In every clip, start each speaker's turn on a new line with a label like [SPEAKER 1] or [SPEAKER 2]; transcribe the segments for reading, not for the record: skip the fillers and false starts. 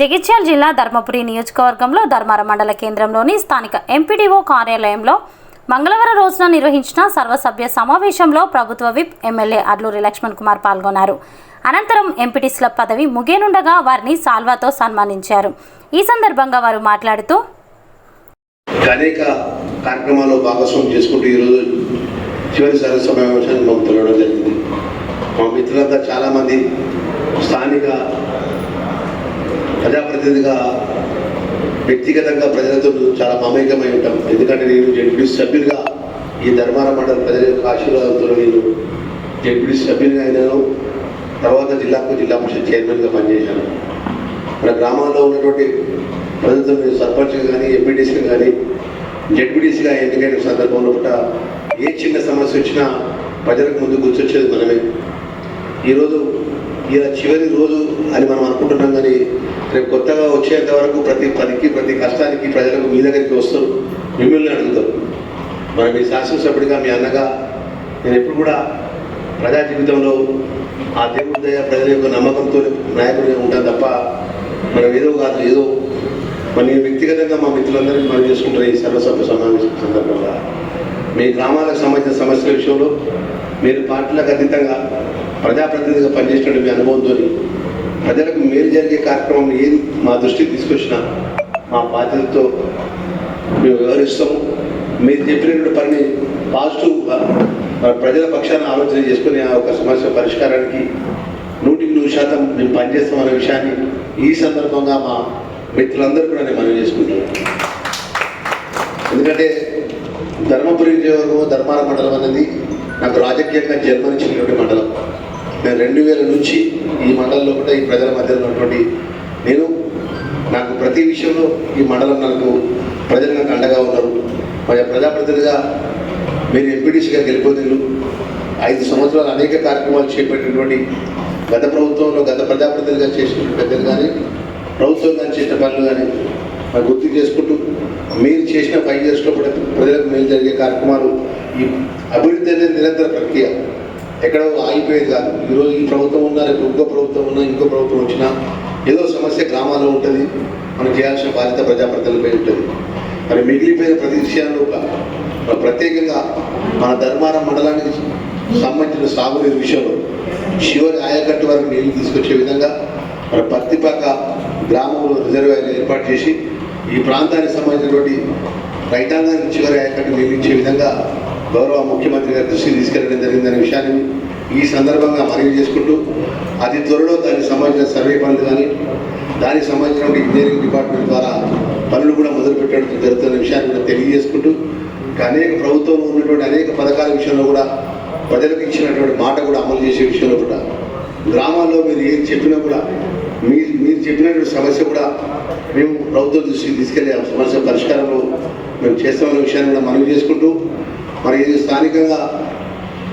[SPEAKER 1] జగిత్యాల జిల్లా ధర్మపురి నియోజకవర్గంలో ధర్మారం మండల కేంద్రంలోని స్థానిక ఎంపీడీఓ కార్యాలయంలో మంగళవారం రోజున నిర్వహించిన సర్వసభ్య సమావేశంలో ప్రభుత్వ విప్ ఎమ్మెల్యే అడ్లూరి లక్ష్మణ్ కుమార్ పాల్గొన్నారు. అనంతరం ఎంపీటీసీల పదవి ముగియనుండగా వారిని సాల్వాతో సన్మానించారు. ఈ సందర్భంగా వారు మాట్లాడుతూ
[SPEAKER 2] అనేక కార్యక్రమాల్లో భాగస్వామ్యం చేసుకుంటూ ఈరోజు చివరి సర్వ సమావేశాన్ని మాకు తెలవడం జరిగింది. మా మిత్రులంతా చాలామంది స్థానిక ప్రజాప్రతినిధిగా వ్యక్తిగతంగా ప్రజలతో చాలా మమేకమై ఉంటాం. ఎందుకంటే నేను జెడ్పీటీ సభ్యునిగా ఈ ధర్మారం మండల ప్రజల యొక్క ఆశీర్వాదంతో నేను జెడ్పీటీ సభ్యునిగా అయినాను. తర్వాత జిల్లా పరిషత్ చైర్మన్గా పనిచేశాను. మన గ్రామాల్లో ఉన్నటువంటి ప్రజలతో నేను సర్పంచ్గా కానీ ఎంపీటీసీగా కానీ జెడ్పీటీసీగా ఎన్నికైన సందర్భంలో కూడా ఏ చిన్న సమస్య వచ్చినా ప్రజలకు ముందు గుర్తొచ్చేది మనమే. ఈరోజు ఇలా చివరి రోజు అని మనం అనుకుంటున్నాం, కానీ రేపు కొత్తగా వచ్చేంత వరకు ప్రతి పనికి ప్రతి కష్టానికి ప్రజలకు మీ దగ్గరికి వస్తారు, మిమ్మల్ని అడుగుతారు. మరి మీ శాసనసభ్యుడిగా మీ అన్నగా నేను ఎప్పుడు కూడా ప్రజా జీవితంలో ఆ దేవుడి దయ ప్రజల యొక్క నమ్మకంతో నాయకుడిగా ఉంటాను తప్ప మనం ఏదో కాదు ఏదో మరి నేను వ్యక్తిగతంగా మా మిత్రులందరినీ మనం చేసుకుంటున్న ఈ సర్వసభ్య సమావేశం సందర్భంగా మీ గ్రామాలకు సంబంధించిన సమస్యల విషయంలో మీరు పార్టీలకు అతీతంగా ప్రజాప్రతినిధిగా పనిచేసిన మీ అనుభవంతో ప్రజలకు మేలు జరిగే కార్యక్రమం ఏది మా దృష్టికి తీసుకొచ్చినా మా బాధ్యతతో మేము వ్యవహరిస్తాము. మీరు చెప్పినటువంటి పనిని పాజిటివ్గా ప్రజల పక్షాన ఆలోచన చేసుకుని ఆ ఒక సమస్య పరిష్కారానికి 100% మేము పనిచేస్తామనే విషయాన్ని ఈ సందర్భంగా మా మిత్రులందరూ కూడా నేను మనవి చేసుకుంటున్నాను. ఎందుకంటే ధర్మపురి నియోజకవర్గం ధర్మారం మండలం అనేది నాకు రాజకీయంగా జన్మనిచ్చినటువంటి మండలం. నేను 2000 నుంచి ఈ మండలంలో కూడా ఈ ప్రజల మధ్యలో ఉన్నటువంటి నాకు ప్రతి విషయంలో ఈ మండలం నాకు ప్రజలు నాకు అండగా ఉన్నారు. మరి ప్రజాప్రతినిధిగా మీరు ఎంపీటీసీగా గెలిపోతున్నారు. 5 సంవత్సరాలు అనేక కార్యక్రమాలు చేపట్టినటువంటి గత ప్రభుత్వంలో గత ప్రజాప్రతినిధిగా చేసిన పెద్దలు కానీ ప్రభుత్వం కానీ చేసిన పనులు కానీ మరి గుర్తు చేసుకుంటూ మీరు చేసిన 5 yearsలో కూడా ప్రజలకు మేలు జరిగే కార్యక్రమాలు ఈ అభివృద్ధి అనేది నిరంతర ప్రక్రియ, ఎక్కడో ఆగిపోయేది కాదు. ఈరోజు ఈ ప్రభుత్వం ఉన్నా రేపు ఇంకో ప్రభుత్వం ఉన్నా ఇంకో ప్రభుత్వం వచ్చినా ఏదో సమస్య గ్రామాల్లో ఉంటుంది, మనం చేయాల్సిన బాధ్యత ప్రజాప్రతినిధులపై ఉంటుంది. మరి మిగిలిపోయిన ప్రతి విషయాల్లో ప్రత్యేకంగా మన ధర్మారం మండలానికి సంబంధించిన సాగునీరు విషయంలో చివరి ఆయకట్టు వరకు నీళ్లు తీసుకొచ్చే విధంగా మన పత్తిపాక గ్రామంలో రిజర్వాయర్లు ఏర్పాటు చేసి ఈ ప్రాంతానికి సంబంధించినటువంటి రైతాంగానికి చివరి ఆయకట్టు నిర్మించే విధంగా గౌరవ ముఖ్యమంత్రి గారి దృష్టికి తీసుకెళ్లడం జరిగిందనే విషయాన్ని ఈ సందర్భంగా మనవి చేసుకుంటూ అతి త్వరలో దానికి సంబంధించిన సర్వే పనులు కానీ దానికి సంబంధించిన ఇంజనీరింగ్ డిపార్ట్మెంట్ ద్వారా పనులు కూడా మొదలుపెట్టడం జరుగుతున్న విషయాన్ని కూడా తెలియజేసుకుంటూ అనేక ప్రభుత్వంలో ఉన్నటువంటి అనేక పథకాల విషయంలో కూడా ప్రజలకు ఇచ్చినటువంటి మాట కూడా అమలు చేసే విషయంలో కూడా గ్రామాల్లో మీరు ఏం చెప్పినా కూడా మీరు చెప్పినటువంటి సమస్య కూడా మేము ప్రభుత్వం దృష్టికి తీసుకెళ్లే సమస్య పరిష్కారంలో మేము చేస్తామనే విషయాన్ని కూడా మనవి చేసుకుంటూ మరి ఇది స్థానికంగా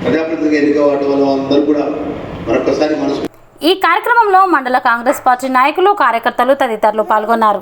[SPEAKER 2] ప్రజాప్రతినిధిగా ఎన్నిక వాటి వల్ల అందరూ కూడా మరొకసారి మనసు.
[SPEAKER 1] ఈ కార్యక్రమంలో మండల కాంగ్రెస్ పార్టీ నాయకులు కార్యకర్తలు తదితరులు పాల్గొన్నారు.